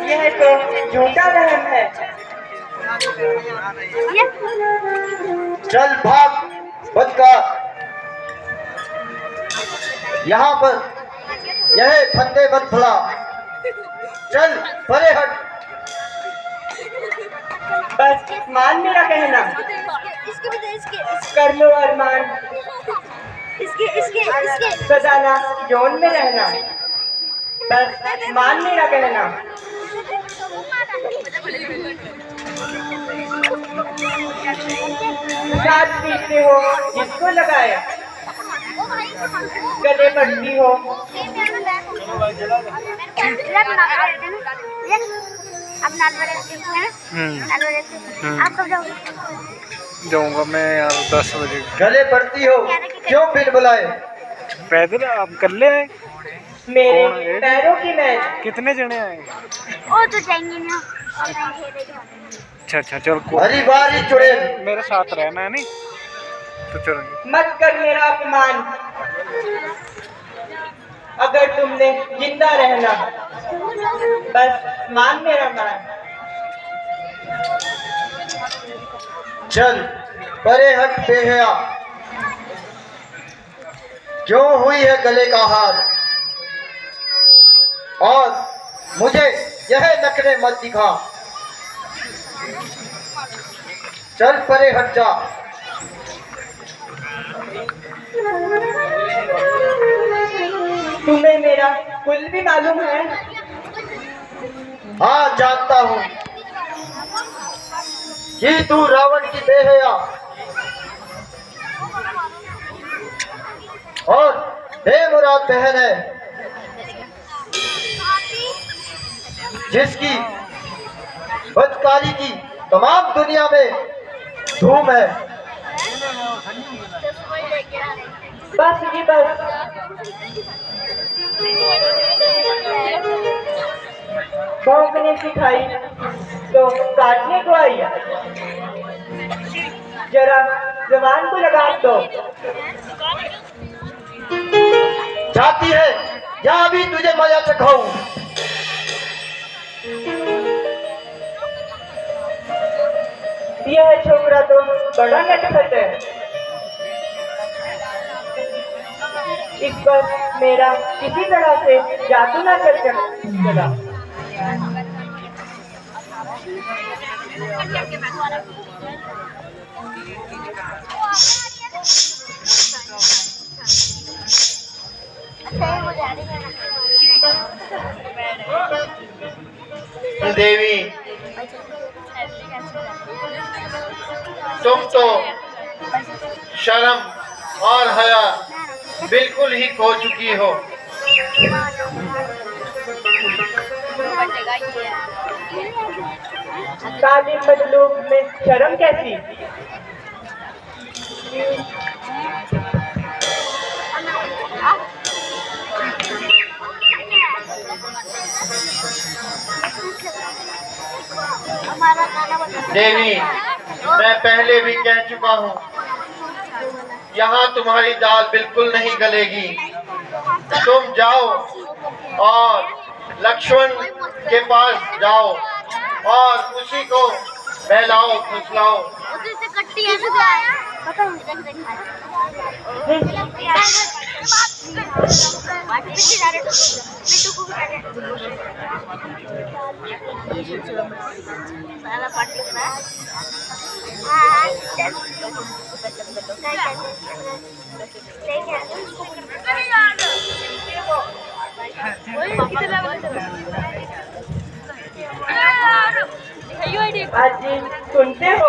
यह तो झूठा वहम है। चल भाग बदकार, यहाँ पर यह फंदे मत फैला। चल परे हट। बस मान मेरा कहना, कर लो अरमान, सजाना जोन में रहना। बस मान मेरा कहना। साथ पीते हो जिसको लगाया, गले पड़ती हो आप कब जाओगे? जाऊंगा मैं यार 10 बजे। गले पड़ती हो क्यों फिर बुलाए? पैदल आप कर ले आए? मेरे पैरों की मैच। कितने जने आए? ओ तो जाएंगे ना। अच्छा चल हरी बारी चुड़ैल मेरे साथ रहना है नहीं तो चलेंगे। मत कर मेरा अपमान, अगर तुमने जिंदा रहना। बस मान मेरा मान। चल परे हट बेहया, क्यों हुई है गले का हार? और मुझे यह नखरे मत दिखा। चल परे हट जा। तुम्हें मेरा कुल भी मालूम है? हाँ जानता हूँ कि तू रावण की बेहया और बेमुराद बहन है, जिसकी बदकारी की तमाम दुनिया में धूम है। बस जी बस। भौंकने सिखाई तो काटने को आई। जरा जवान को लगा दो। जाती है या अभी तुझे मजा चखाऊं? यह छोकरा तो बड़ा नटखट है। इस पर मेरा किसी तरह से जादू ना चल चला। देवी तुम तो शर्म और हया बिल्कुल ही खो चुकी हो। काली मजलूब में शर्म कैसी? देवी मैं पहले भी कह चुका हूँ, यहाँ तुम्हारी दाल बिल्कुल नहीं गलेगी। तुम जाओ और लक्ष्मण के पास जाओ और उसी को बहलाओ फुसलाओ। आज सुनते हो?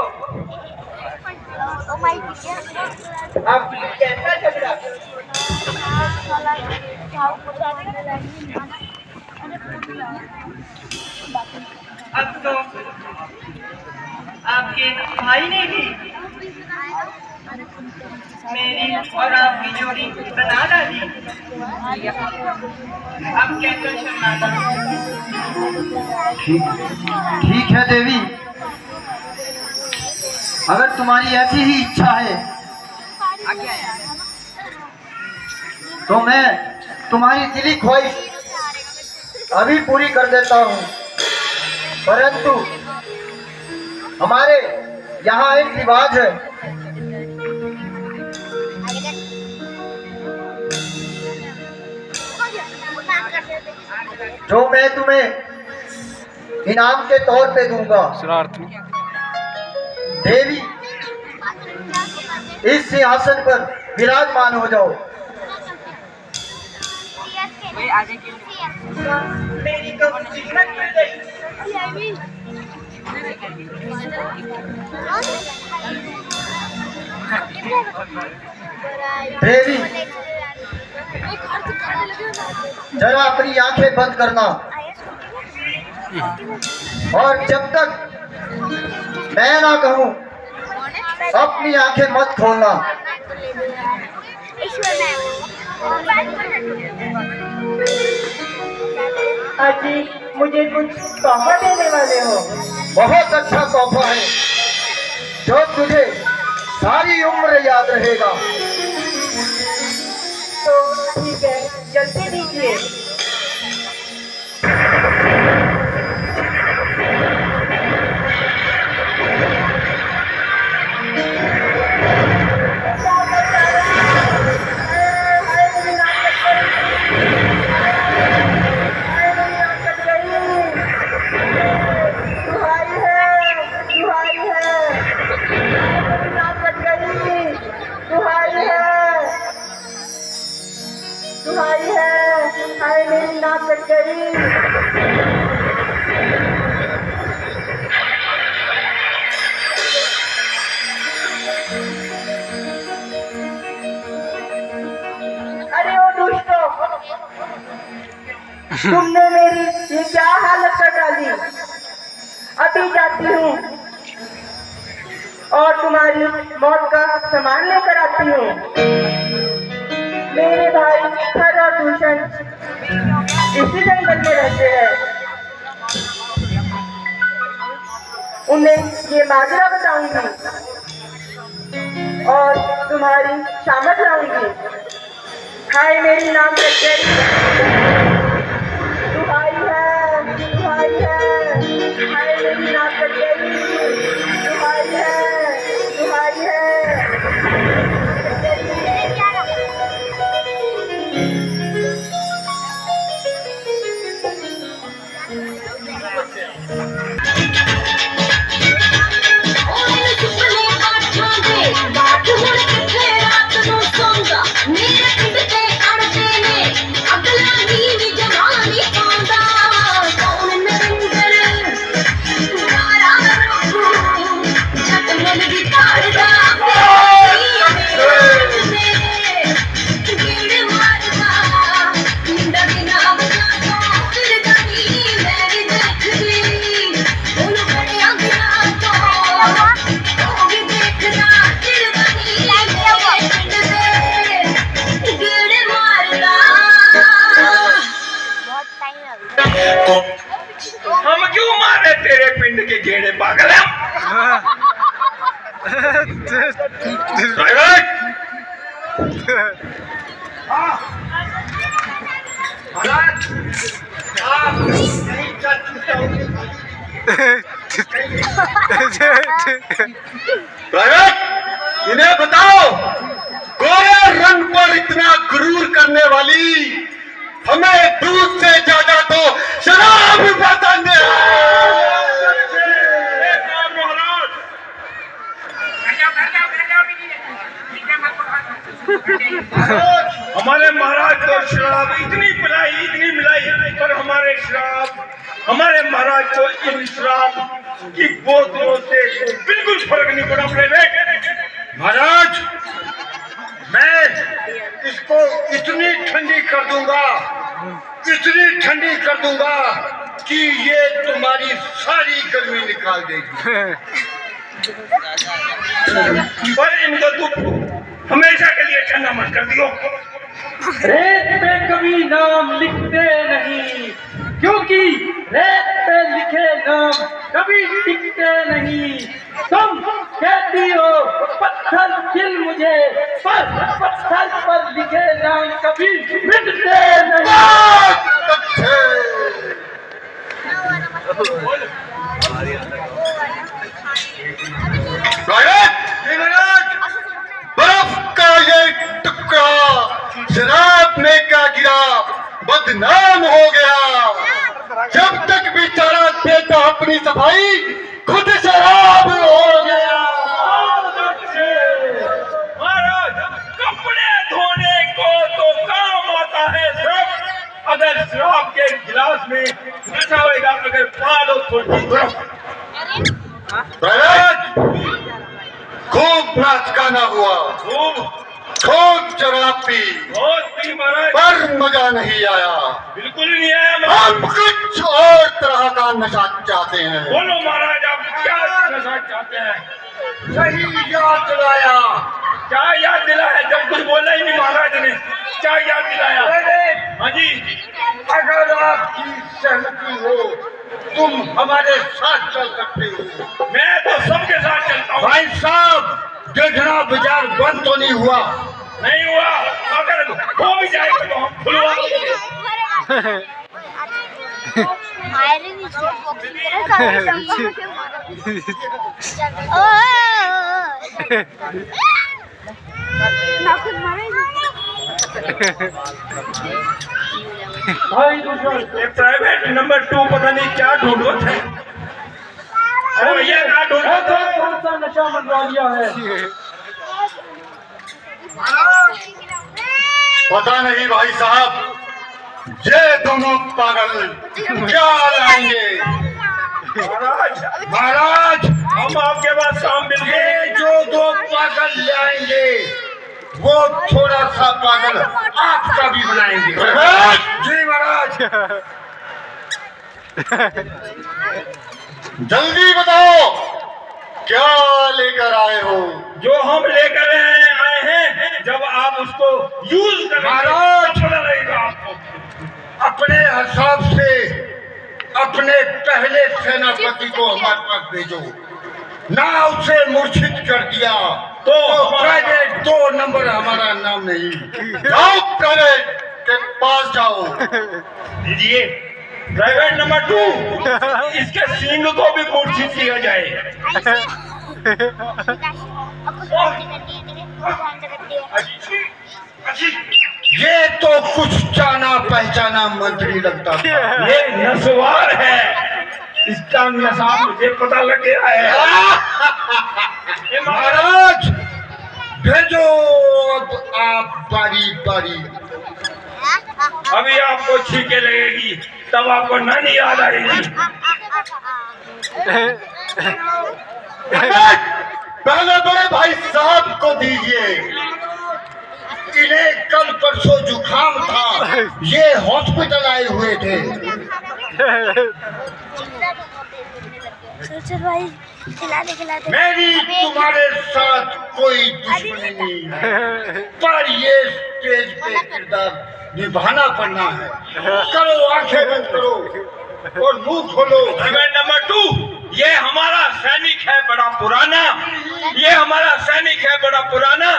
अब कैसा झगड़ा? अब तो आपके भाई ने भी मेरी और आपकी जोड़ी बना डाली। अब कैसा शर्माना? ठीक है देवी, अगर तुम्हारी ऐसी ही इच्छा है तो मैं तुम्हारी दिली ख्वाहिश अभी पूरी कर देता हूँ। परंतु हमारे यहाँ एक रिवाज है, जो मैं तुम्हें इनाम के तौर पे दूंगा। शरारत नहीं। देवी, इस सिंहासन पर विराजमान हो जाओ। मेरी तो किस्मत मिल गई। देवी, जरा अपनी आंखें बंद करना, और जब तक मैं ना कहूं अपनी आंखें मत खोलना। अजी, मुझे कुछ तोहफा देने वाले हो? बहुत अच्छा तोहफा है, जो तुझे सारी उम्र याद रहेगा। तो ठीक है, जल्दी दीजिए। अरे ओ दुष्टों, तुमने मेरी ये क्या हालत कर डाली। अभी जाती हूँ और तुम्हारी मौत का सामान लेकर आती हूँ। मेरे भाई खर और दूषण इसी जंगल में रहते हैं। उन्हें ये माजरा बताऊंगी और तुम्हारी शामत लाऊंगी। हाय मेरी नाम कचहरी, दुहाई है, दुहाई है। हाय मेरी नाम कचहरी, दुहाई है, दुहाई है। हम क्यों मारे तेरे पिंड के गेड़े पागल है? इन्हें बताओ, गोरे रंग पर इतना गुरूर करने वाली हमें दूध से ज्यादा तो शराब पसंद है। हमारे महाराज को शराब इतनी मिलाई पर हमारे महाराज को इन शराब की बोतलों से बिल्कुल फर्क नहीं पड़ा। महाराज, मैं इसको इतनी ठंडी कर दूंगा कि ये तुम्हारी सारी गर्मी निकाल देगी। पर इनको तुम हमेशा के लिए ठंडा मत कर दियो। रेत पे कभी नाम लिखते नहीं, क्योंकि रेत पे लिखे नाम कभी टिकते नहीं। तुम कहती हो पत्थर खिल मुझे, पर पत्थर पर लिखे नाम कभी मिटते नहीं। बर्फ का ये टुकड़ा शराब में क्या गिरा बदनाम हो गया। जब तक बेचारा देता अपनी सफाई खुद शराब हो गया। महाराज कपड़े धोने को तो काम आता है सिर्फ अगर शराब के गिलास में नशा होगा, अगर पालो थोड़ी बर्फ। महाराज खूब नाच गाना हुआ, खूब शराब पी, बहुत पी महाराज, पर मजा नहीं आया। बिल्कुल नहीं आया महाराज। हम कुछ और तरह का नशा चाहते हैं। बोलो महाराज आप क्या नशा चाहते हैं? सही याद दिलाया। क्या याद दिलाया? जब कुछ बोला ही नहीं महाराज ने, क्या याद दिलाया? हाँ जी, अगर आपकी सहमति हो तुम हमारे साथ चल सकते हो। मैं तो सबके साथ चलता हूँ। भाई साहब देखना बाजार बंद तो नहीं हुआ। नहीं हुआ, अगर हो भी जाएगा तो हम खुलवा देंगे। मायरे भी भाई ये प्राइवेट नंबर 2 पता नहीं क्या ढूंढो थे। अरे भैया क्या ढूंढो थे? कौन सा नशा मंगवा लिया है? पता नहीं भाई साहब, ये दोनों पागल क्या लाएंगे। महाराज हम आपके पास शाम मिल ये गए। जो दो पागल लाएंगे वो थोड़ा सा पागल आपका भी बनाएंगे। जी महाराज जल्दी बताओ क्या लेकर आए हो। जो हम लेकर आए हैं, जब आप उसको यूज करेंगे महाराज! तो पता लगेगा आपको। अपने हिसाब से अपने पहले सेनापति को हमारे पास भेजो। ना उसे मूर्छित कर दिया तो प्राइवेट 2 नंबर हमारा नाम नहीं। जाओ प्राइवेट के पास जाओ। दीजिए प्राइवेट नंबर 2, इसके सींग को भी मूर्छित किया जाए। ये तो कुछ जाना पहचाना मंत्री लगता था। ये नस्वार है, इसका नशा मुझे पता लग गया है। ये महाराज भेजो अब आप बारी बारी। अभी आपको छींके लगेगी, तब आपको नानी याद आएगी। पहले बड़े भाई साहब को दीजिए। इन्हें कल परसों जुकाम था, ये हॉस्पिटल आए हुए थे। चल भाई खिला दे। मेरी तुम्हारे साथ कोई दुश्मनी नहीं है, पर ये स्टेज पे किरदार निभाना पड़ना है। करो आंखें बंद करो और मुंह खोलो। प्राइवेट नंबर 2, ये हमारा सैनिक है बड़ा पुराना। ये हमारा सैनिक है बड़ा पुराना।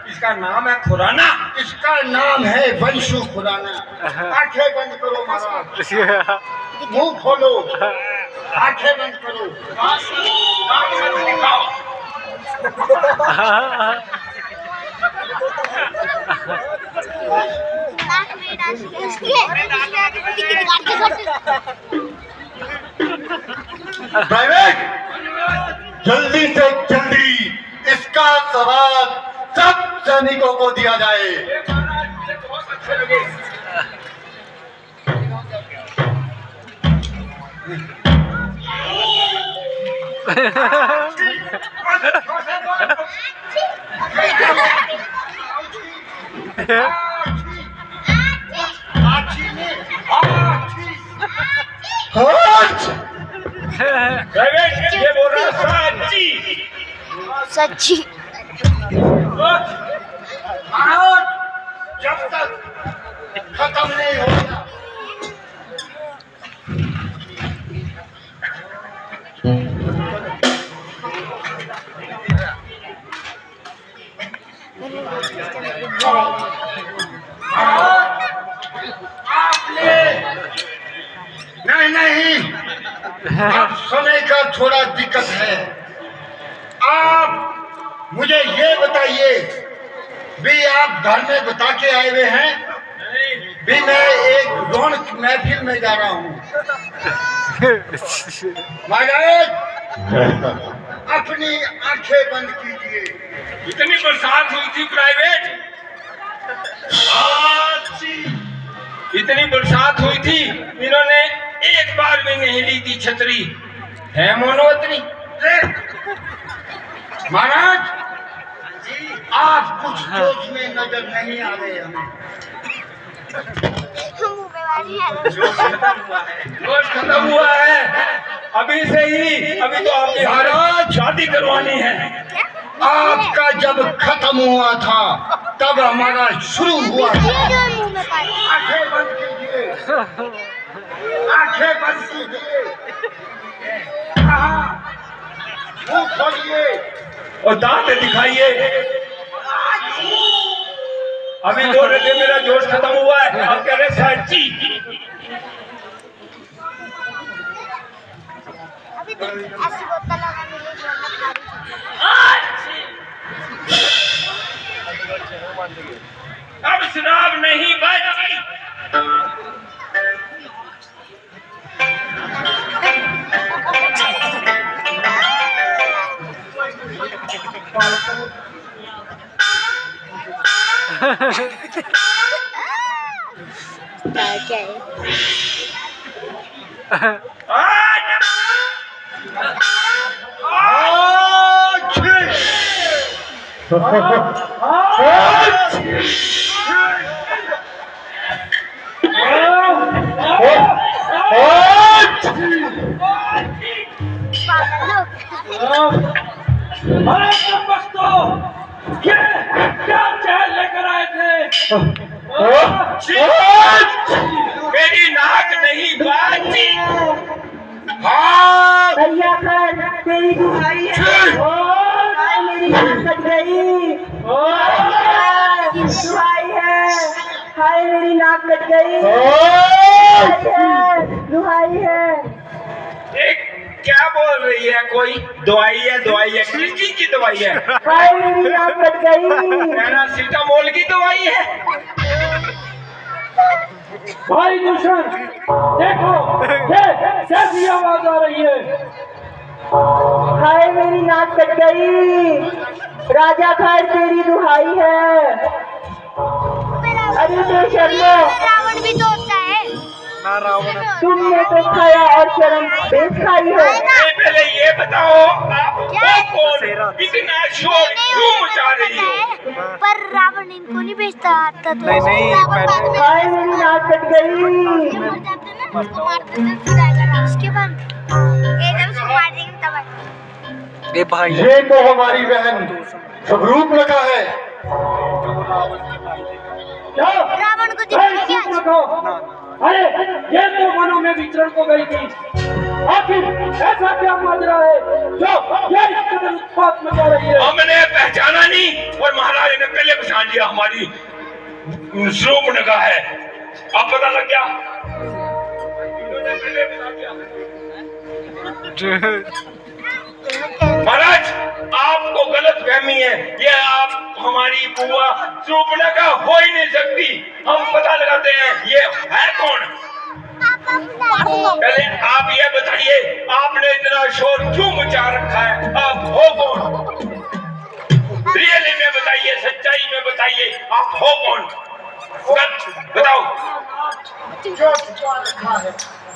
इसका नाम है खुराना। इसका नाम है वंशु खुराना। आंखें बंद करो महाराज, मुंह खोलो, आंखें बंद करो। दिखाओ। प्राइवेट जल्दी से जल्दी इसका सवाल सब सैनिकों को दिया जाए। बहुत अच्छे लगे। प्राइवेट ये बोल रहा है सच्ची महाराज जब तक खत्म नहीं होगा आपने नहीं अब समय का थोड़ा दिक्कत है। आप मुझे ये बताइए, भी आप घर में बता के आए हुए हैं भी मैं एक रौनक महफिल में जा रहा हूँ। महाराज अपनी आंखें बंद कीजिए। इतनी बरसात हुई थी प्राइवेट, इतनी बरसात हुई थी, इन्होंने एक बार भी नहीं ली थी छतरी। है मोनोवतनी। महाराज आप कुछ जोश में नजर नहीं आ रहे हमें। मुंह पे वाली है। जोश खत्म हुआ है अभी से ही। अभी तो आपकी हाराज शादी करवानी है। आपका जब खत्म हुआ था तब हमारा शुरू हुआ था। ये जो मुंह में पानी। आंखें बंद कीजिए, आंखें बंद कीजिए। हाँ, मुंह खोलिए और दांत दिखाइए। अभी दो रहे मेरा जोश खत्म हुआ है, अब कह रहे साची। अभी तो ऐसी बोतल लगा मिली जो मैं खा रही थी। अब शराब नहीं बची। क्या है? अरे तुम बस्तो, ये क्या चाय लेकर आए थे? मेरी नाक नहीं बाजी। हाँ भैया खैर तेरी दुहाई है। हाय मेरी नाक कट गई। दुहाई है। हाय मेरी नाक कट गई। दुहाई है। एक क्या बोल रही है? कोई दवाई है? दवाई है? किस चीज की दवाई है? हाय मेरी नाक कट गई। पैरासीटामोल की दवाई है। भाई दूषण, देखो ये कैसी आवाज आ रही है? हाय मेरी नाक कट गई। राजा खैर तेरी दुहाई है। अरे बेशर्मो, रावण भी तो होता है। तुमने तो खाया और शर्म बेच खाई है। पहले ये बताओ आप कौन? इतना शोर क्यों मचा रही हो? पर रावण इनको नहीं बेचता आता तो। नहीं, रावण बाद में हाय मेरी नाक कट गई। मर जाते ना, उसको मार देते हैं, फिर आएगा उसके बाद एकदम से मार देंगे तब। ए भाई ये तो हमारी बहन स्वरूप लगा है। रावण को जिताएंगे आज। देखो, अरे ये तो वनों में विचरण को गई थी। आखिर ऐसा क्या माजरा है जो ये इस कदर उत्पात मचा रही है? हमने पहचाना नहीं और महाराज ने पहले पहचान लिया हमारी शूर्पणखा है। अब पता लग गया। इन्होंने पहले बता दिया। महाराज आपको गलत फहमी है। ये आप हमारी बुआ शूर्पणखा हो ही नहीं सकती। हम पता लगाते हैं ये है कौन। पहले आप ये बताइए, आपने इतना शोर क्यों मचा रखा है? आप हो कौन? रियली में बताइए, सच्चाई में बताइए, आप हो कौन? बताओ,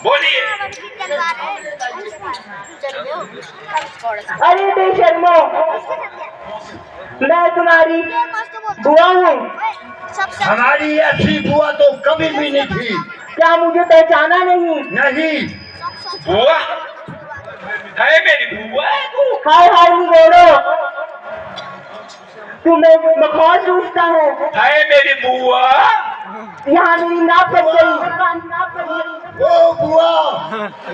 बोलिए। अरे बेशर्मो, मैं तुम्हारी बुआ हूँ। हमारी ऐसी बुआ तो कभी भी नहीं थी। क्या मुझे पहचाना नहीं? नहीं। बुआ है मेरी बुआ है तू। हाय हाय निगोरो, तुम्हें मखौल सूझता है। मेरी बुआ। यहाँ मेरी नाक कट गई। ओ बुआ,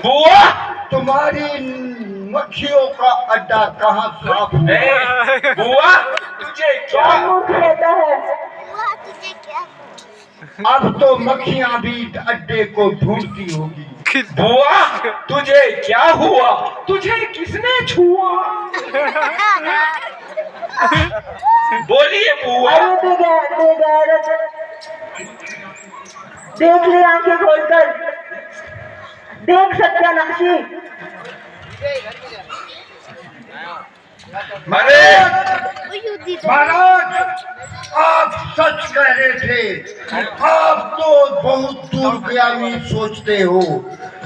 बुआ तुम्हारी मक्खियों का अड्डा कहाँ साफ है? ए, बुआ तुझे क्या? क्या मूर्ख रहता है? बुआ तुझे क्या? अब तो मक्खियाँ भी अड्डे को ढूंढती होगी। बुआ तुझे क्या हुआ? तुझे किसने छुआ? बोलिए बुआ। अरे बेगैरत, देख ले आंखें खोलकर, देख सत्यानाशी। अरे महाराज, आप सच कह रहे थे। आप तो बहुत दूरगामी सोचते हो।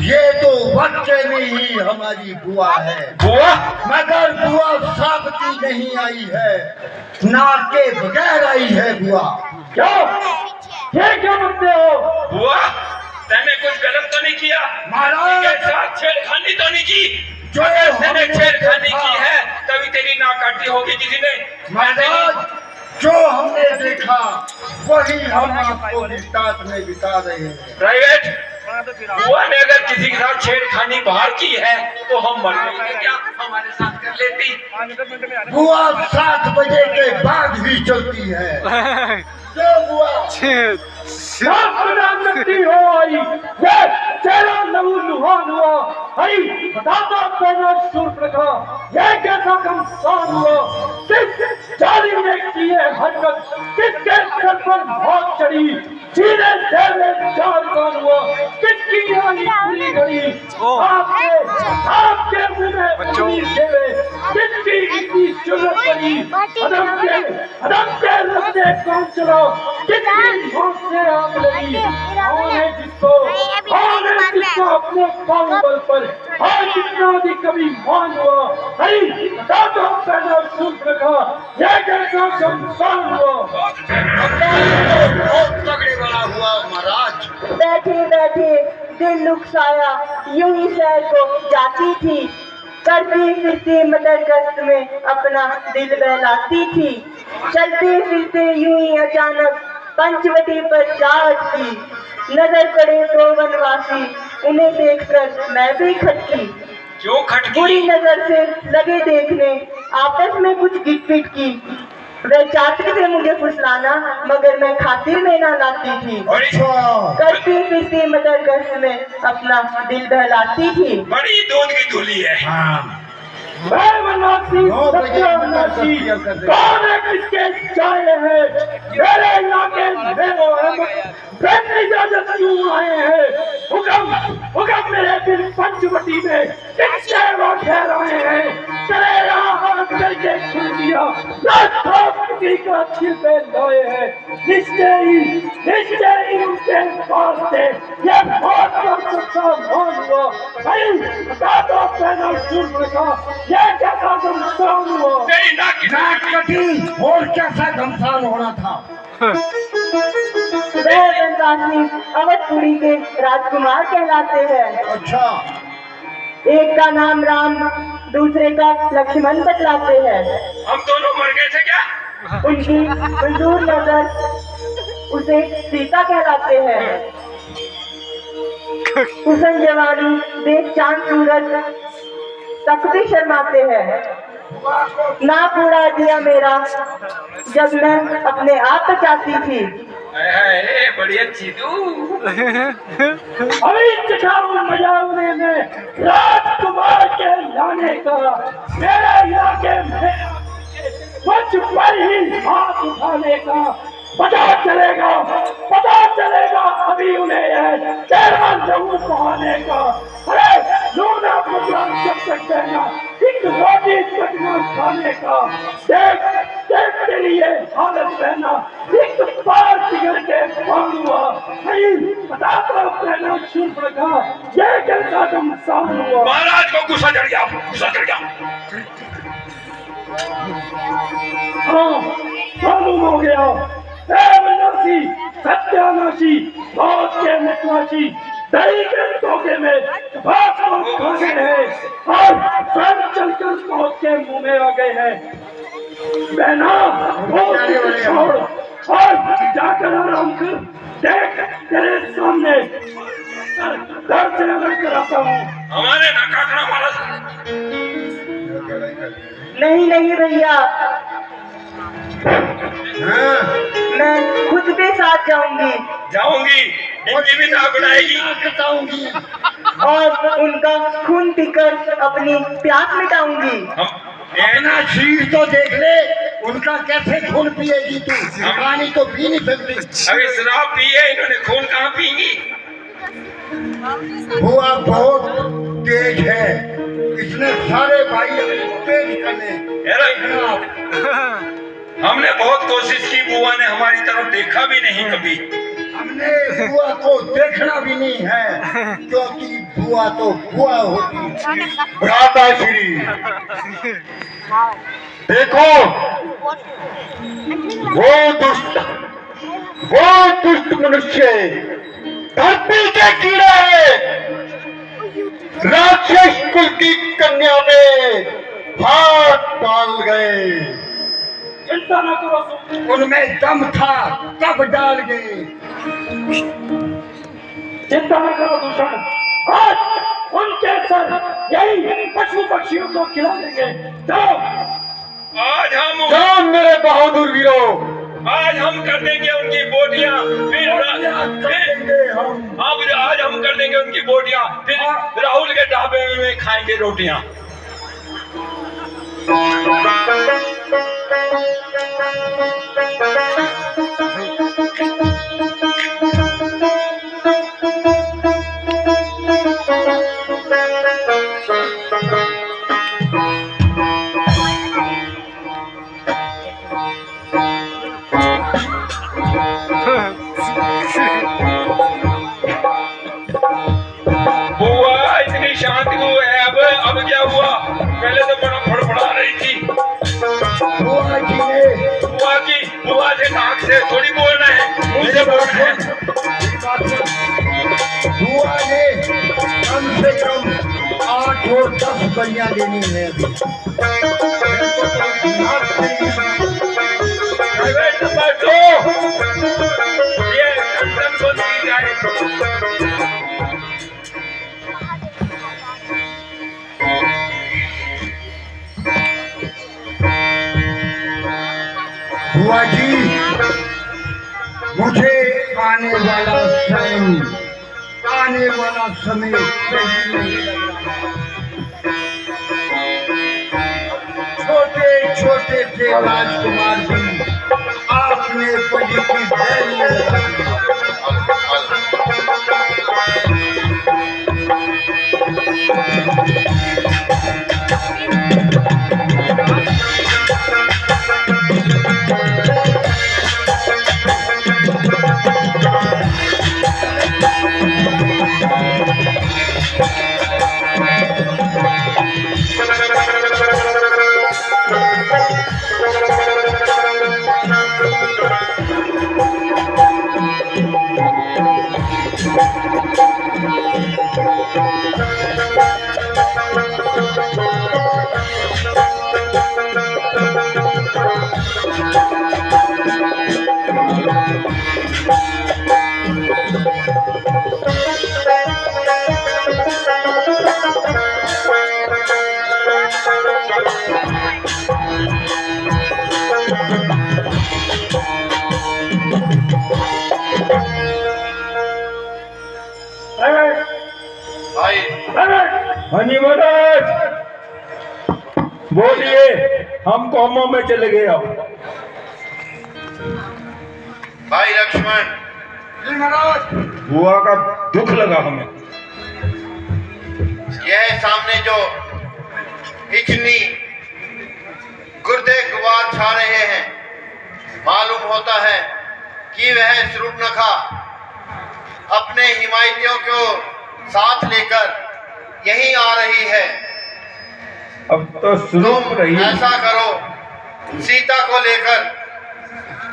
ये तो बच्चे में ही हमारी बुआ है। बुआ मगर बुआ साबती नहीं आई है, नाक के बगैर आई है बुआ। क्यों? ये क्या बोलते हो? बुआ तैने कुछ गलत तो नहीं किया? महाराज, के साथ छेड़खानी तो नहीं की? जो अगर तैने हमने छेड़खानी देखा- की है तभी तेरी नाक काटी होगी किसी ने। महाराज, जो हमने देखा वही हम आपको विस्तार में बता रहे हैं। प्राइवेट बुआ ने अगर किसी के साथ छेड़खानी बाहर की है तो हम मर गए क्या? हमारे साथ कर लेती। बुआ 7 बजे के बाद ही चलती है। जो बुआ प्रधानमंत्री हो आई, ये चेहरा नवू लुहान हुआ आई, बताता पहना शूर्पणखा, ये कैसा कमसान हुआ? किस जालिम ने की है हरकत? किसके सर पर मौत चढ़ी? सीधे देह में चार कान हुआ, किसकी आली पूरी गई? आपके मुंह में उंगली देवे, किसकी इतनी जुर्रत पड़ी? अदम के रस्ते कौन चला? किसकी मौत से आग लगी? कौन है जिसको अपने बाहुबल पर आज इतना भी कभी मान हुआ? नहीं, दादा पहना शूर्पणखा, ये कैसा शमशान हुआ? बहुत तगड़े वाला हुआ महाराज। बैठे बैठे दिल लुकसाया, यूं ही शहर को जाती थी, करती फिरती मटर गश्त में अपना दिल बहलाती थी। चलते फिरते यूं ही अचानक पंचवटी पर जा अटकी, नजर पड़े तो वनवासी, उन्हें देखकर मैं भी खटकी। क्यों खटकी? बुरी नजर से लगे देखने, आपस में कुछ गिटपिट की। वे चाहते थे मुझे फुसलाना, मगर मैं खातिर में ना लाती थी। करती फिरती मटर गश्त में अपना दिल बहलाती थी। बड़ी दूध की धुली है। मैं वनवासी, सत्यानाशी, कौन है किसके चाहे हैं? मेरे इलाके में वो अहमद बिन इजाजत क्यों आए हैं? हुक्म मेरे दिल पंचवटी में किसके वो ठहराए हैं? तेरे यहाँ हाथ करके खुल दिया, किसी का दिल पे लोए हैं। निश्चय ही उनके पास थे, ये बहुत का सच्चा मान हुआ। भाई बता दो पहना शूर्पणखा, ये कैसा घमसान हुआ? तेरी नाक नाक कटी और कैसा घमसान होना था। वे वनवासी अवधपुरी के राजकुमार कहलाते हैं। अच्छा, एक का नाम राम, दूसरे का लक्ष्मण बतलाते हैं। हम दोनों मर गए थे क्या? उनकी मंजूर नजर उसे सीता कहलाते हैं। हुसन जवानी देख चांद सूरज तक भी शर्माते हैं। ना पूरा दिया मेरा जब मैं अपने आप बचाती थी। बड़ी अच्छी तू। अभी दिखाऊं मजा उन्हें मैं राजकुमार के लाने का। मेरे इलाके में मुझ पर ही हाथ उठाने का। पता चलेगा अभी उन्हें तेरा जरूर बहाने का। अरे लूना पकड़ा जब तक कहना, एक रोटी तक न खाने का। देख के लिए हालत पहना, एक बार बिगड़ के पान हुआ। नहीं बता तो पहना शूर्पणखा, ये कैसा घमसान हुआ? महाराज को गुस्सा चढ़ गया। हाँ मालूम हो गया। वनवासी, सत्यानाशी, मौत के मितवासी, दही के धोखे में भाग को खाने हैं और स्वयं चलकर मौत के मुंह में आ गए हैं। बहना छोड़ और जाकर आराम कर। देख तेरे सामने दर्द से अलग कराता हूँ। हमारे ना काटना महाराज। नहीं भैया, मैं खुद के साथ जाऊंगी। जाऊंगी, इनकी भी नाक उड़ाएगी। बताऊंगी। और उनका खून पीकर अपनी प्यास मिटाऊंगी। अपना शीर तो देख ले, उनका कैसे खून पिएगी तू? पानी तो पी नहीं सकती। अभी शराब पी है इन्होंने, खून कहाँ पींगी? बुआ बहुत तेज है, इसने सारे भाई पेश करने। हमने बहुत कोशिश की, बुआ ने हमारी तरफ देखा भी नहीं कभी। हमने बुआ को देखना भी नहीं है, क्योंकि बुआ तो बुआ होती। भ्राता श्री देखो, वो दुष्ट मनुष्य धरती के कीड़े राक्षस कुल की कन्या में हाथ डाल गए। चिंता न करो, उनमें दम था तब डाल गए। चिंता न करो दूषण, आज उनके सर यही पशु पक्षियों को खिला देंगे। जाओ, आज हम जाओ मेरे बहादुर वीरों, आज हम कर देंगे उनकी बोटियां, फिर आज हम कर देंगे उनकी बोटियां, फिर राहुल के ढाबे में खाएंगे रोटियां। बुआ इतनी शांत क्यों है? अब क्या हुआ? पहले तो बड़ा फड़फड़ा रही थी। बुआ से नाक से थोड़ी बोलना है, मुंह से बोलना है। बुआ ने कम से कम 8 और 10 बलियां देनी है अभी। प्राइवेट नंबर 2 ये ढक्कन बंद की जाए। बुआ जी, मुझे आने वाला समय सही नहीं लग रहा। छोटे छोटे से राजकुमार भी आपने बलि की भैल में लगा हनी महाराज बोलिए, हम कौमों में चले गए। अब भाई लक्ष्मण, बुआ का दुख लगा हमें। यह सामने जो इतनी गुर्दे गुबार छा रहे हैं, मालूम होता है कि वह शूर्पणखा अपने हिमायतियों को साथ लेकर यहीं आ रही है। अब तो सुरूप रही। ऐसा करो, सीता को लेकर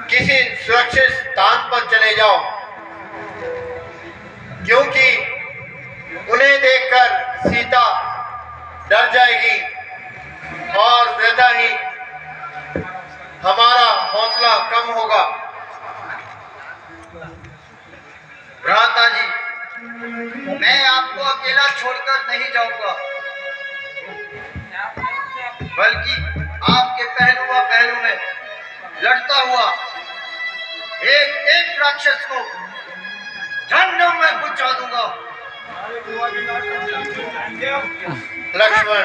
किसी सुरक्षित स्थान पर चले जाओ, क्योंकि उन्हें देखकर सीता डर जाएगी और वृथा ही हमारा हौसला कम होगा। भ्राता जी, मैं आपको अकेला छोड़कर नहीं जाऊंगा, बल्कि आपके पहलू में लड़ता हुआ एक एक राक्षस को जहन्नुम में पहुंचा दूंगा। लक्ष्मण,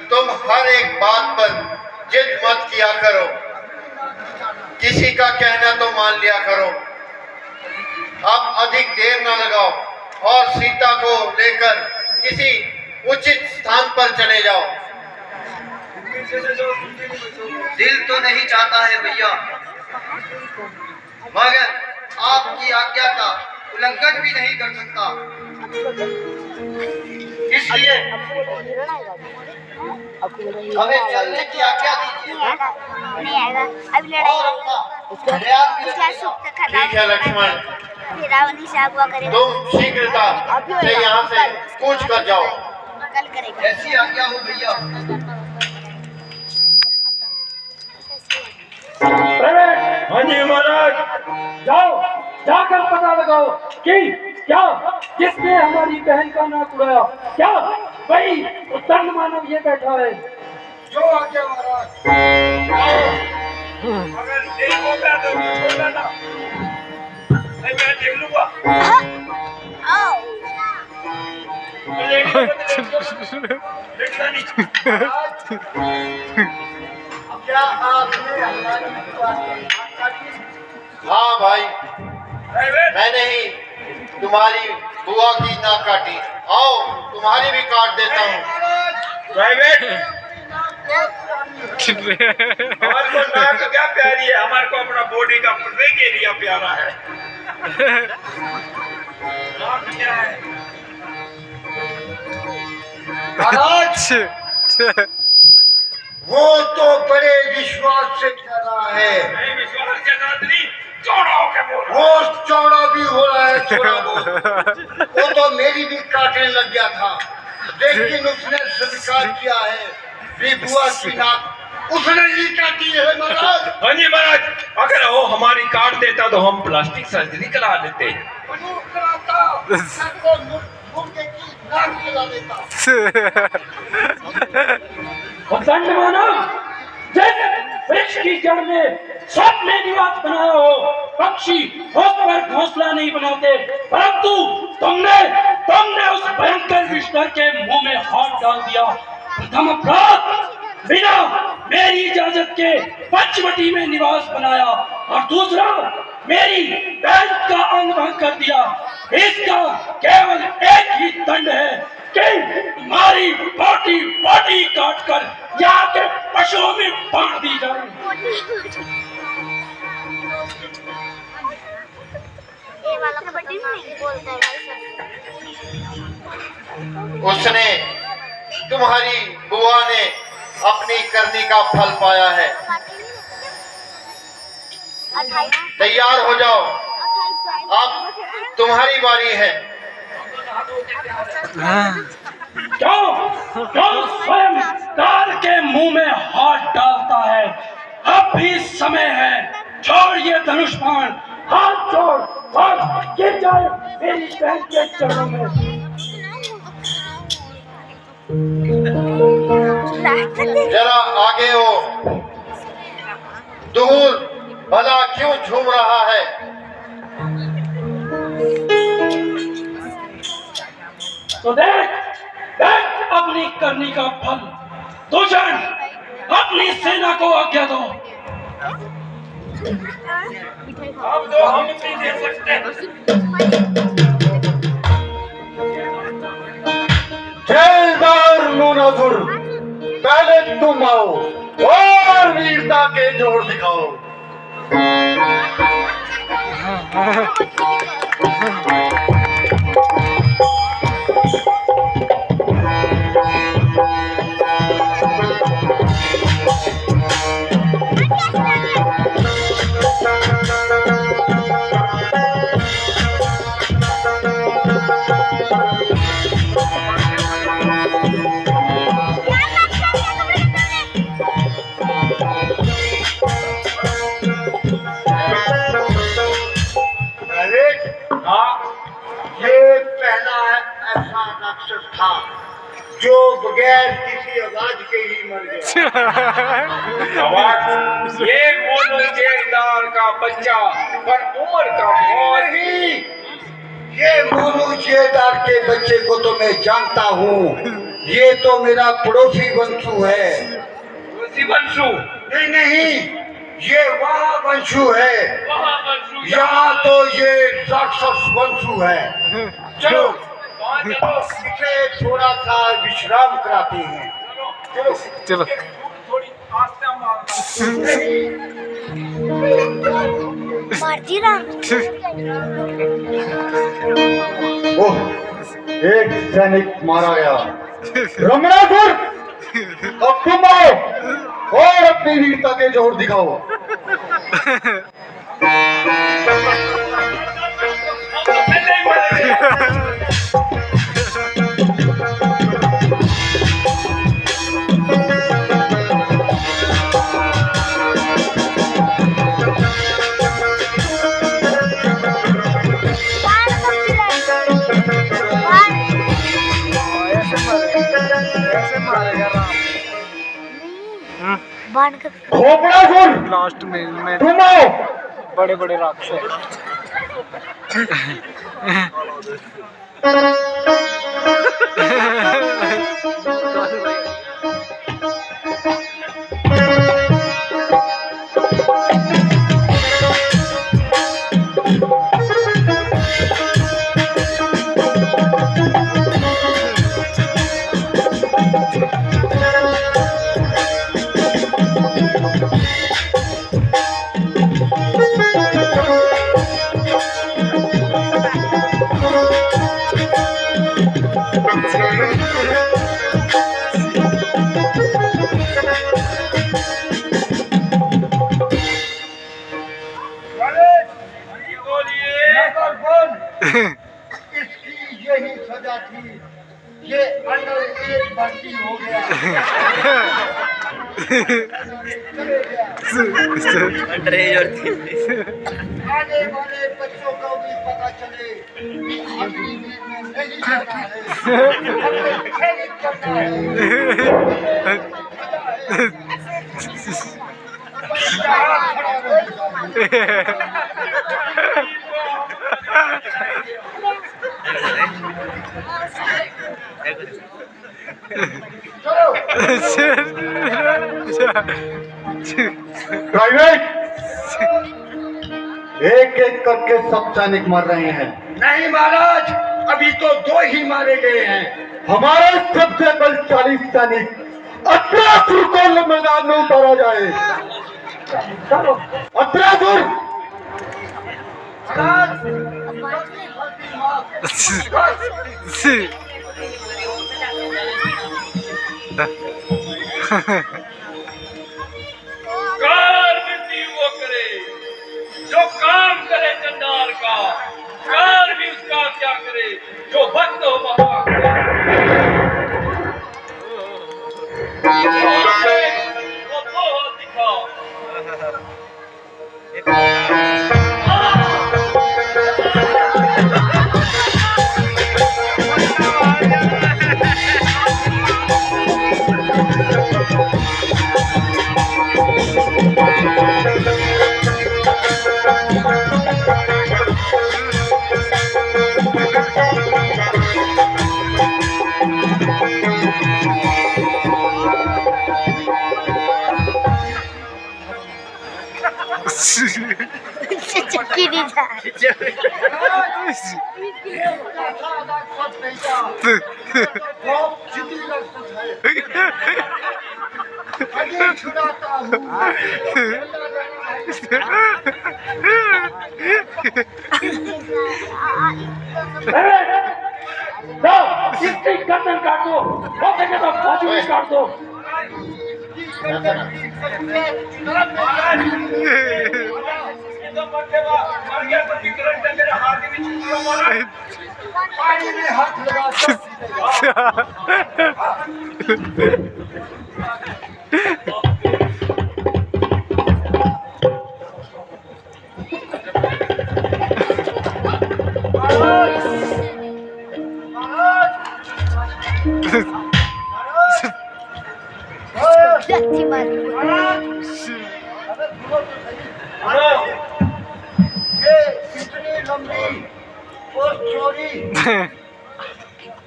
तुम हर एक बात पर जिद मत किया करो, किसी का कहना तो मान लिया करो। अब अधिक देर न लगाओ और सीता को लेकर किसी उचित स्थान पर चले जाओ। दिल तो नहीं चाहता है भैया, मगर आपकी आज्ञा का उल्लंघन भी नहीं कर सकता, इसलिए हमें चलने की आज्ञा दीजिए नहीं आएगा अभी और लड़ाई अपना प्रयास भी क्या सुख तक ठीक है लक्ष्मण, फिर रावणी से अगवा करेगा तुम शीघ्रता से यहाँ से कूच कर जाओ। कल करेगा ऐसी आज्ञा हो भैया। प्रवेश। हाँ जी महाराज, जाओ जाकर पता लगाओ कि क्या किसने हमारी बहन का नाक उड़ाया। क्या वही दंड मानव ये बैठा है? जो आज्ञा महाराज। अगर नहीं होगा तो छोड़ना ना, नहीं मैं देख लूंगा। आओ देखना नहीं। क्या आपने हमारी हाँ भाई, मैंने ही तुम्हारी बुआ की नाक काटी। आओ तुम्हारी भी काट देता हूँ। प्राइवेट हमारे को नाक क्या प्यारी है, हमारे को अपना बॉडी का प्रत्येक एरिया प्यारा है। नाक क्या है? महाराज, वो तो बड़े विश्वास से कह रहा है। नहीं विश्वास के साथ नहीं, चौड़ा होके बोल रहा वो चौड़ा भी हो रहा है, चौड़ा वो तो मेरी भी काटने लग गया था, लेकिन उसने स्वीकार किया है कि बुआ की नाक उसने ही काटी है महाराज। हाँ जी महाराज, अगर वो हमारी काट देता तो हम प्लास्टिक सर्जरी करा देते। मुर्गे की नाक दिला देता। और दंड मानव, जैसे वृक्ष की जड़ में सांप ने निवास बनाया हो, पक्षी उस पर घोंसला नहीं बनाते, परंतु तुमने उस भयंकर विषधर के मुंह में हाथ डाल दिया। प्रथम अपराध, बिना मेरी इजाजत के पंचवटी में निवास बनाया, और दूसरा मेरी बहन का अंग भंग कर दिया। इसका केवल एक ही दंड है कि तुम्हारी बोटी काट कर यहाँ के पशुओं में बांट दी जाए। ये वाला कबड्डी नहीं बोलता है भाई। उसने, तुम्हारी बुआ ने अपनी करनी का फल पाया है। तैयार हो जाओ, अब तुम्हारी बारी है। क्यों स्वयं काल के मुंह में हाथ डालता है? अब भी समय है, छोड़ ये धनुष बाण, हाथ छोड़ और गिर जाए मेरी बहन के चरणों में। जरा आगे हो, दूर भला क्यों झूम रहा है? तो देख अपनी करनी का फल। दूषण, अपनी सेना को आज्ञा दो। अब तो हम नहीं दे सकते। जयदार नूनासुर, पहले तुम आओ और वीरता के जोर दिखाओ। था जो बगैर किसी आवाज के ही मर गया। आवाज ये बोलो जेलदार का बच्चा, पर उम्र का मौत नहीं, ये मोनूचेदार के बच्चे को तो मैं जानता हूँ। ये तो मेरा पड़ोसी वंशु है। उसी वंशु नहीं नहीं, ये वहाँ वंशु है। वहाँ वंशु यहाँ तो ये राक्षस वंशु है। चलो इसे थोड़ा सा विश्राम कराते हैं। चलो थोड़ी आस्था मारना। मारती राम ओह, एक सैनिक मारा गया। रमणासुर, अब तुम आओ और अपनी वीरता के जोर दिखाओ। पहले ही मरेंगे। बाण कब चलाएगा? ऐसे मारेगा राम। बाण कब खोपड़ासुर, लास्ट में तुम आओ। बड़े बड़े राक्षस। इसकी यही सजा थी। ये अंडर एज भर्ती हो गया। आने वाले बच्चों को भी पता चले अगली वीक में नहीं जाना है, हमें खेलित करना है। यहाँ खड़ा रहेगा। प्राइवेट, एक एक करके सब सैनिक मर रहे हैं। नहीं महाराज, अभी तो 2 ही मारे गए हैं। हमारे सबसे बल 40 सैनिक अत्यासुर को मैदान में उतारा जाए। अत्यासुर, कार वृद्धि वो करे जो काम करे चंडाल का, कार भी उसका क्या करे जो भक्त हो बाबा वो तो दिखा। चक्की नहीं था। छुड़ाता हूँ। इसकी गर्दन काट दो, हो सके तो बाजू भी काट दो। मर गया तो विकरण का मेरा हाथ भी छुट्टी मारा। पानी में हाथ लगा लत्ती मार ये इतनी लंबी और चोरी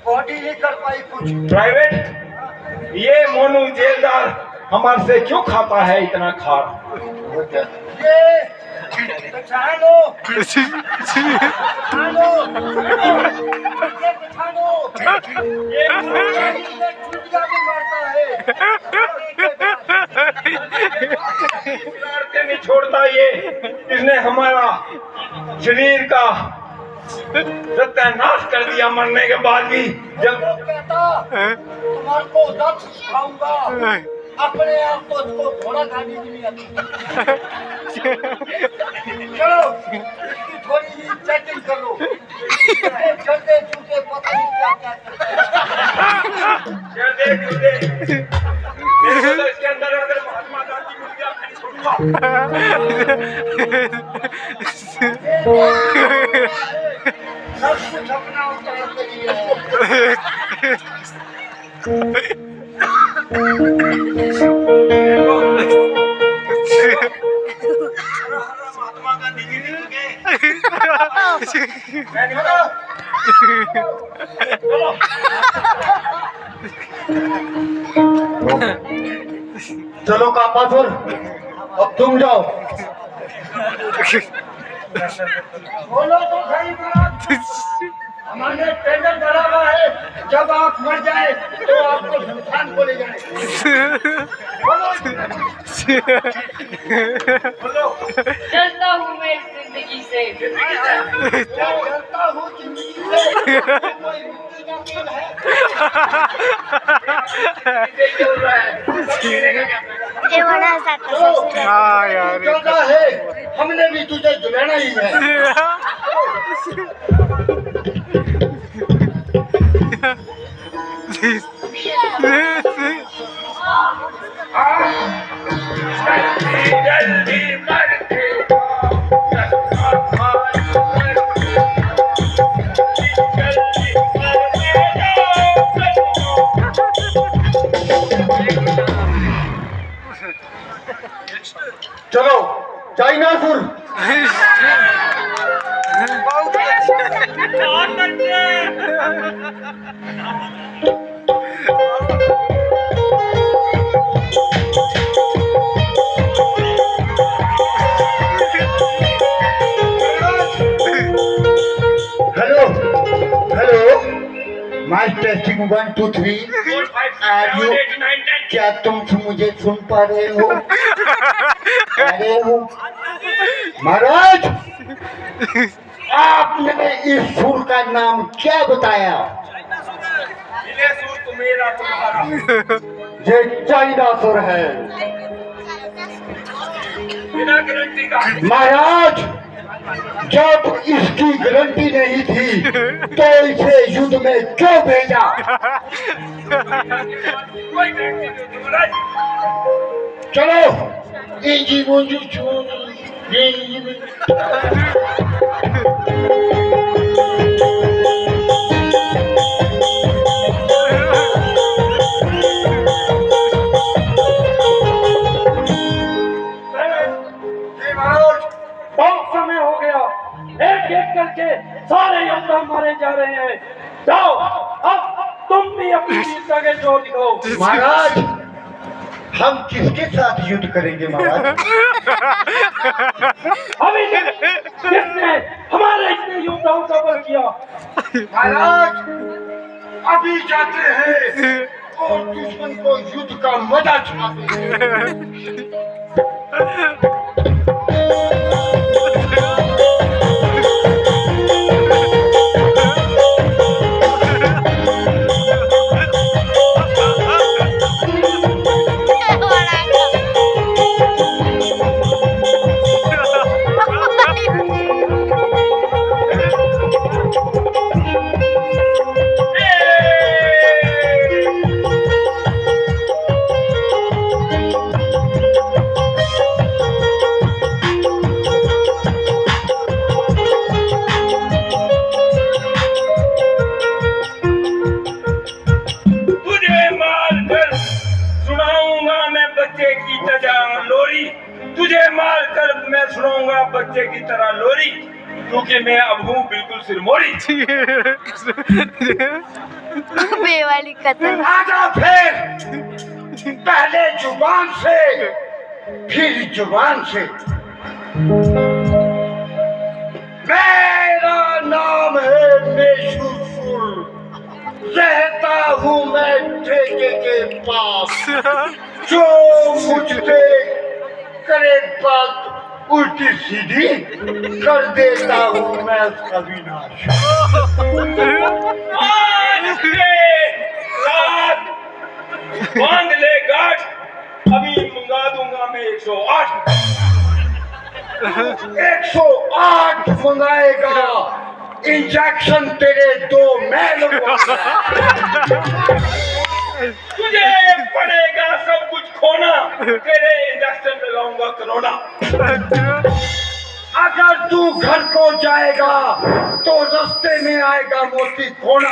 बॉडी नहीं कर पाई कुछ। प्राइवेट ये मोनू जेलदार हमारे से क्यों खाता है इतना खार? ये पहचानो पहचानो ये पहचानो ये छुट्टियां भी मारता है। लड़ते नहीं छोड़ता ये। इसने हमारा शरीर का सत्यानाश कर दिया। मरने के बाद भी जब कहता तुम्हारे को दर्द सिखाऊंगा, अपने आप को उसको घोड़ा गाड़ी भी नहीं आती। चलो इसकी थोड़ी सी चेकिंग कर लो। चलते चूते पता नहीं क्या क्या चलते चूते तो इसके अंदर अगर महात्मा गांधी मिल गया फिर छोड़ूंगा। सब कुछ अपना उतार के लिए महात्मा गांधी जी मिल गए। चलो कापासुर, अब तुम जाओ। बोलो तो सही बात। हमारे टेंडर भरा हुआ है, जब आप मर जाए तो आपको शमशान को ले जाए। बोलो बोलो। डरता हूँ मैं इस जिंदगी से। डरता हूँ जिंदगी से। कोई मुक्ति का खेल है। ये बड़ा सा कसम है। हाँ यार कहता है हमने भी तुझे जुलाना ही है। जल्दी मर के चलो चाइनासुर, हेलो हेलो, माइक टेस्टिंग 1 2 3। क्या तुम मुझे सुन पा रहे हो? अरे हो महाराज, आपने इस सुर का नाम क्या बताया? तो मेरा तुम्हारा ये चाइनासुर है बिना गारंटी का। महाराज। जब इसकी गारंटी नहीं थी तो इसे युद्ध में क्यों भेजा? कोई गारंटी नहीं होती महाराज। चलो इंजी मुंजू बहुत समय हो गया। एक एक करके सारे योद्धा मारे जा रहे हैं। जाओ अब तुम भी अपनी वीरता के जोर दिखाओ। महाराज, हम किसके साथ युद्ध करेंगे महाराज? अभी किसने हमारे इतने योद्धाओं का वध किया? महाराज अभी जाते हैं और दुश्मन को युद्ध का मजा चुनाते हैं। तुझे मारकर मैं सुनाऊंगा बच्चे की तरह लोरी। क्योंकि मैं अब हूँ बिल्कुल सिरमौरी। बेवाली कतल। आजा फिर, पहले जुबान से फिर जुबान से। मेरा नाम है मेशुसुर, रहता हूँ मैं ठेके के पास। जो मुझसे करे बात उल्टी सीधी, कर देता हूँ मैं उसका विनाश। आज से रात बांध ले गांठ, अभी मंगा दूंगा मैं 108। 108 मंगाएगा, इंजेक्शन तेरे 2 मैं लगवाऊंगा। तुझे पड़ेगा सब कुछ खोना, तेरे इंजेक्शन लगाऊंगा कोरोना। अगर तू घर को जाएगा तो रास्ते में आएगा मोती खोना।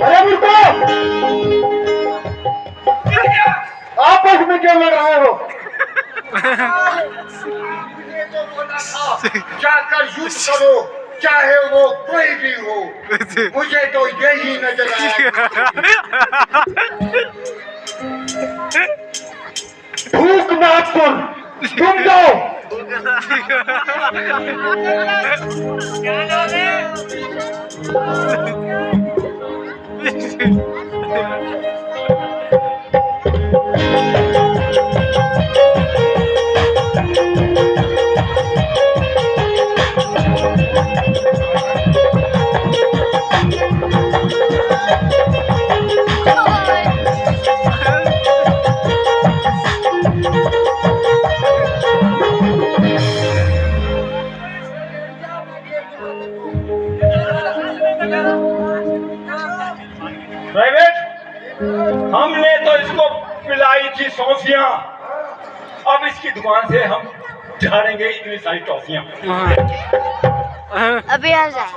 अरे मुर्गा, आपस में क्यों लड़ रहे हो? जाकर युद्ध करो, चाहे वो कोई भी हो। मुझे तो यही नजर आया। भूख नागपुर, तुम जाओ। प्राइवेट, हमने तो इसको पिलाई थी सौंफियां, अब इसकी दुकान से हम झाड़ेंगे इतनी सारी टॉफियां। अभी आ जाए।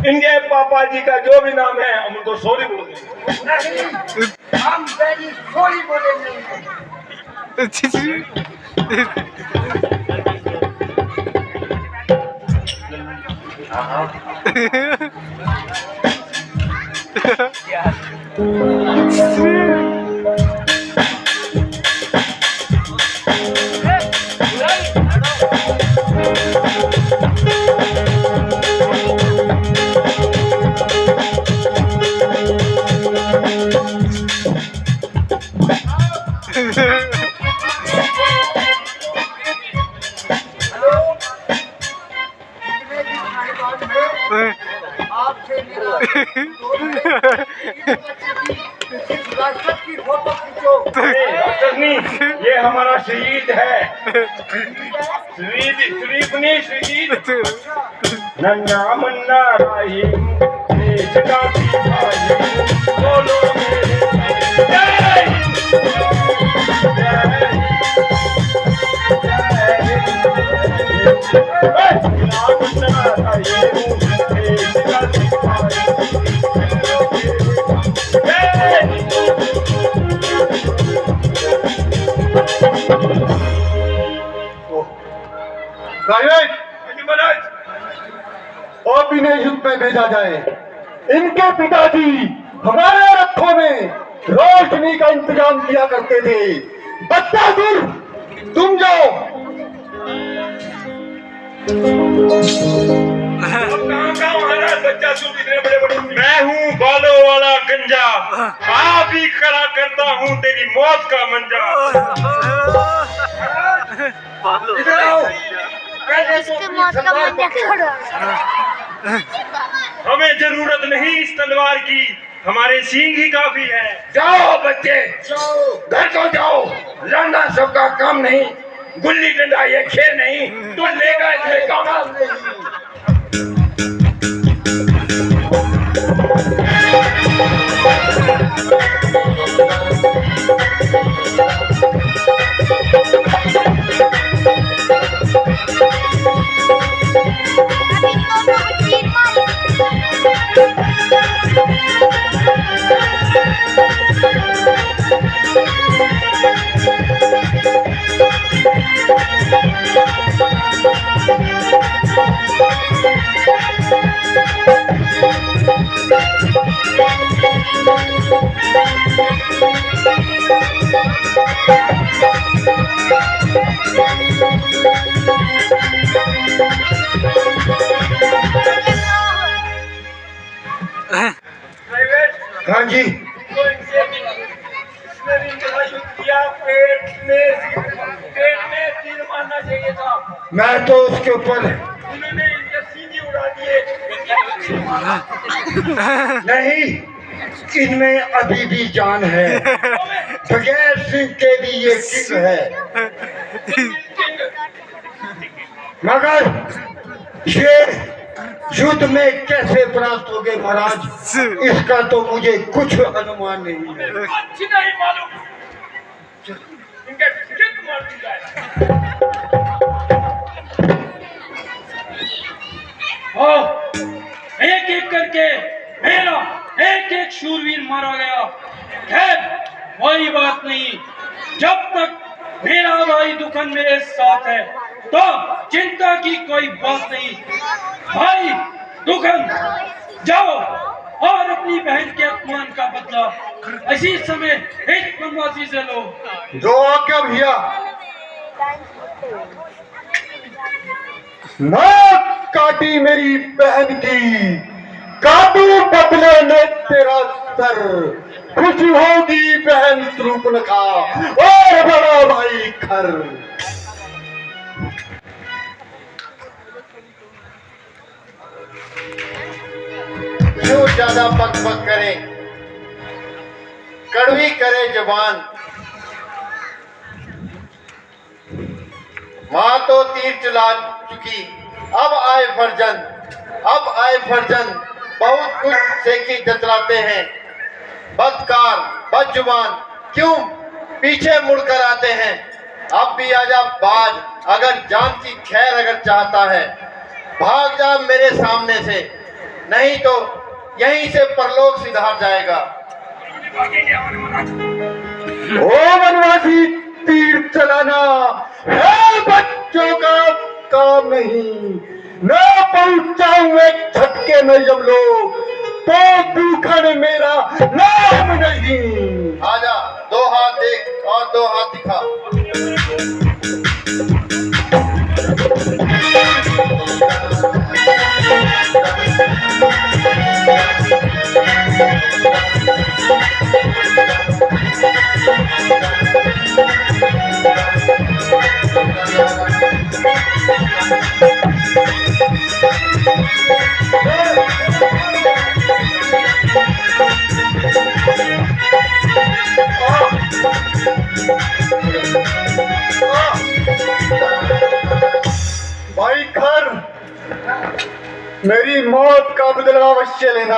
इनके पापा जी का जो भी नाम है हम उनको सॉरी बोल देंगे। हम वेरी सॉरी बोलेंगे। आपसे मेरा की फोटो खींचो। ये हमारा शहीद है, शहीद नन्ना मन्ना राही, देश का सिपाही, बोलो मेरे जय हिंद, जय और इन्हें युद्ध में भेजा जाए। इनके पिताजी हमारे रथों में रोशनी का इंतजाम किया करते थे। बच्चासुर, तुम जाओ। मैं हूँ बालों वाला गंजा, आप ही खड़ा करता हूँ तेरी मौत का मंजा। इधर आओ। इसके मौत का मंजा खड़ा। हमें जरूरत नहीं इस तलवार की, हमारे सींग ही काफी है। जाओ बच्चे, जाओ घर को जाओ। लड़ना सबका काम नहीं, गुल्ली डंडा ये खेल नहीं, तो लेगा इसे काम नहीं। अभी दोनों को तीर हाँ जी, पेट में तीर मारना चाहिए था, मैं तो उसके ऊपर उन्होंने इनके सींग उड़ा दिए। नहीं, इनमें अभी भी जान है। बगैर सिंह के भी ये किंग है, मगर ये युद्ध में कैसे परास्त हो गए महाराज, इसका तो मुझे कुछ अनुमान नहीं है। अच्छी नहीं मालूम, इनके किक मार दी जाए। एक एक करके मेरा एक एक शूरवीर मारा गया। खैर कोई बात नहीं, जब तक मेरा भाई दुखन मेरे साथ है तो चिंता की कोई बात नहीं। भाई दुखन, जाओ और अपनी बहन के अपमान का बदला इसी समय एक बनवासी से लो। जो आज्ञा भैया। नाक काटी मेरी बहन की, काटू बदले में तेरा सर। खुश होगी बहन त्रिपुनखा और बड़ा भाई खर। क्यों ज्यादा पक पक करे, कड़वी करे जबान। माँ तो तीर चला चुकी, अब आए फर्जन, अब आए फर्जन। बहुत कुछ सेखी जतलाते हैं, बदकार बदजुबान क्यों पीछे मुड़कर आते हैं। अब भी आजा बाज, अगर जान की खैर अगर चाहता है, भाग जा मेरे सामने से, नहीं तो यहीं से परलोक सिधार जाएगा। ओ वनवासी, तीर चलाना है बच्चों का काम नहीं। न पहुंचाऊं एक झटके में जब लोग, तो दुखन मेरा नाम नहीं। आजा, दो हाथ देख और दो हाथ दिखा। भाई खर, मेरी मौत का बदला अवश्य लेना।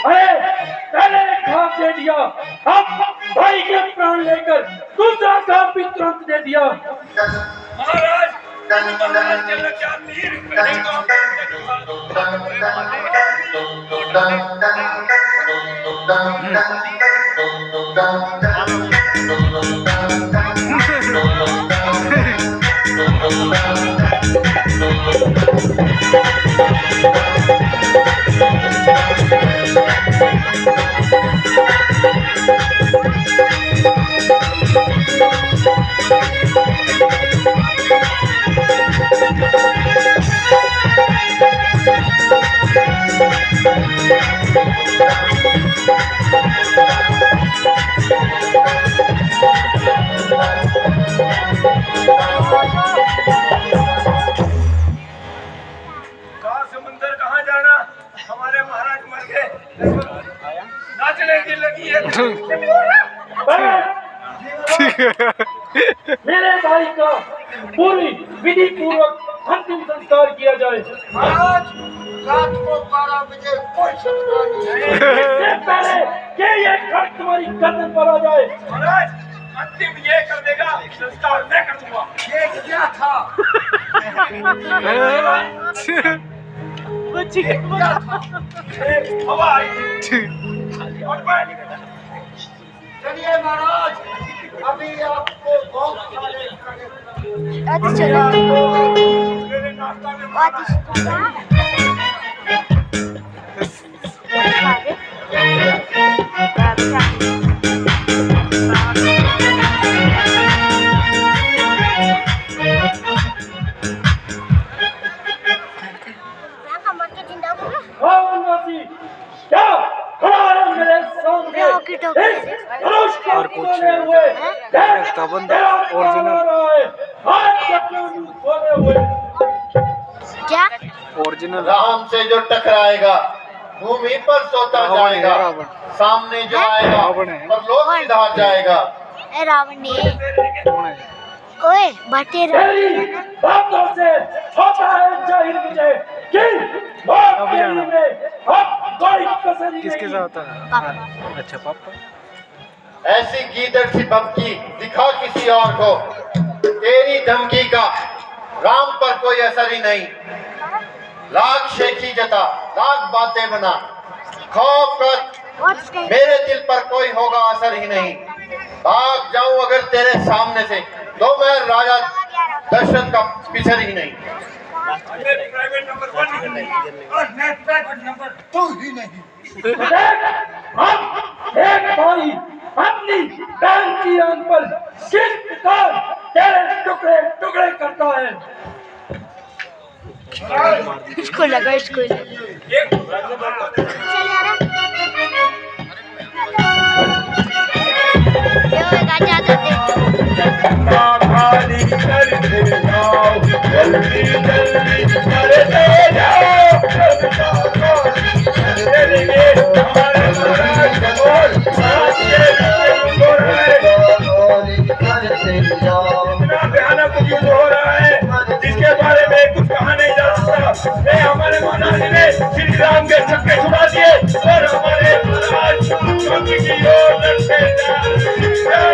अरे पहले एक घाव दे दिया, अब भाई के प्राण लेकर दूसरा घाव भी तुरंत दे दिया। महाराज, चलो क्या तीर Oh, मेरे भाई का पूरी विधि पूर्वक अंतिम संस्कार किया जाए। महाराज रात को 12 बजे कोई संस्कार नहीं। इससे पहले कि ये खर्च तुम्हारी गर्दन पर आ जाए। महाराज अंतिम ये कर देगा, संस्कार मैं कर दूंगा। ये क्या था? हवा आई और मैं चलिए महाराज, अभी आपको बहुत सारे आदि चलो मेरे नाश्ता में आदि क्या खड़ा है मेरे सामने? और कुछ का बंदा क्या ओरिजिनल राम से जो टकराएगा भूमि पर सोता रावण है, जाएगा, रावण। सामने जो आएगा रावण है। परलोक सिधार जाएगा। ए रावण ने कौन है? ओए बटे तेरी बातों से होता है जाहिर मुझे कि मौत अब के जाना। लिए में अब कोई कसर ही किसके नहीं। साथ है? अच्छा पापा। ऐसी गीदड़ सी बमकी दिखा किसी और को, तेरी धमकी का राम पर कोई असर ही नहीं। लाख शेखी जता, लाख बातें बना, खौफ कर व्हाट्स गोइंग मेरे दिल पर कोई होगा असर ही नहीं। भाग जाऊं अगर तेरे सामने से तो मैं राजा दशरथ का पिछड़ ही नहीं। प्राइवेट नंबर 1 और मैं प्राइवेट नंबर 2 ही नहीं। देख, हम एक भाई अपनी बहन की आंख पर किस प्रकार तेरे टुकड़े टुकड़े करता है। इसको लगा हाँ। चल यार ये होगा ज्यादा दे खाली करते जाओ, जल्दी जल्दी करते जाओ। चलेंगे हमारे महाराज का बोल, इतना भयानक युद्ध हो रहा है जिसके बारे में कुछ कहा नहीं जा सकता। ये हमारे महाराज ने श्री राम के छक्के छुड़ा दिए और हमारे महाराज चौकी की ओर लड़ते जा रहे हैं।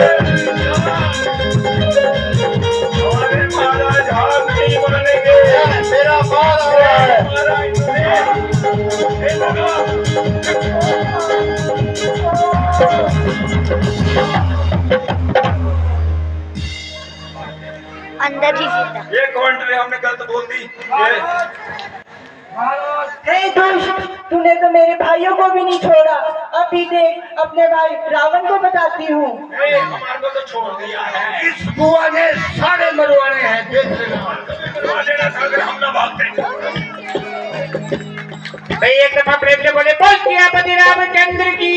हमारे महाराज हार नहीं मानेंगे। मेरा बाल आ रहा है। महाराज ने लगा अंदर ही सीधा ये कमेंट्री हमने गलत बोल दी। हे दुष्ट, तूने तो मेरे भाइयों को भी नहीं छोड़ा। अभी देख अपने भाई रावण को बताती हूँ। हमारे को तो छोड़ दिया है। इस बुआ ने सारे मरवाने हैं, देख लेना। करवा देना था अगर हम ना भागते। भाई एक दफा प्रेम से बोले बोल सियापति रामचंद्र की